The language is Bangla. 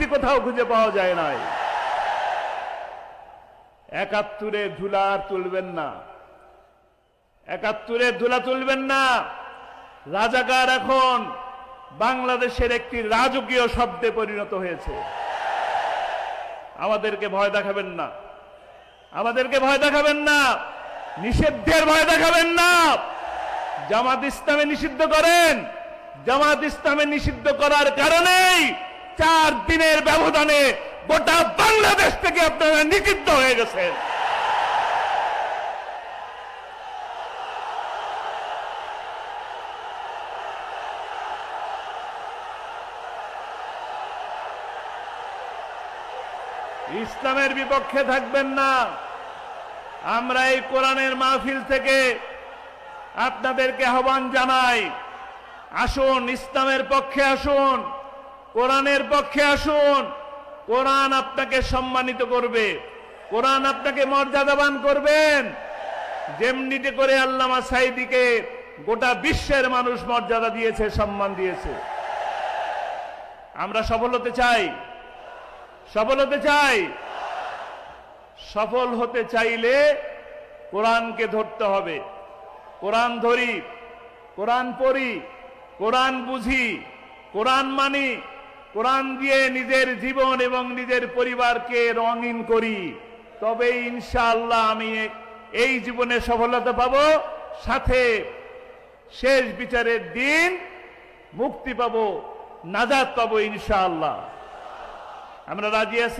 রাজনীতি কোথাও খুঁজে পাওয়া যায় নাই। ৭১-এ ধুলা তুলবেন না, ৭১-এ ধুলা তুলবেন না। রাজাকার এখন বাংলাদেশের একটি রাজকীয় শব্দে পরিণত হয়েছে। আমাদেরকে ভয় দেখাবেন না, আমাদেরকে ভয় দেখাবেন না, নিষিদ্ধের ভয় দেখাবেন না। জামাত ইসলামে নিষিদ্ধ করেন, জামাত ইসলামে নিষিদ্ধ করার কারণেই 4 দিনের ব্যবধানে গোটা বাংলাদেশ থেকে আপনারা নিষিদ্ধ হয়ে গেছেন। ইসলামের বিপক্ষে থাকবেন না। আমরা এই কোরআনের মাহফিল থেকে আপনাদেরকে আহ্বান জানাই, আসুন ইসলামের পক্ষে আসুন, কোরআনের পক্ষে আসুন। কোরআন আপনাকে সম্মানিত করবে, কোরআন আপনাকে মর্যাদাবান করবেন। যেমনিতে করে আল্লামা সাঈদীকে গোটা বিশ্বের মানুষ মর্যাদা দিয়েছে, সম্মান দিয়েছে। আমরা সফল হতে চাই, সফল হতে চাই। সফল হতে চাইলে কোরআনকে ধরতে হবে। কোরআন ধরি, কোরআন পড়ি, কোরআন বুঝি, কোরআন মানি, কোরআন দিয়ে নিজের জীবন এবং নিজের পরিবারকে রঙিন করি, তবে ইনশাআল্লাহ আমি এই জীবনে সফলতা পাবো, সাথে শেষ বিচারের দিন মুক্তি পাবো, নাজাত পাবো ইনশাআল্লাহ। আমরা রাজি আছি।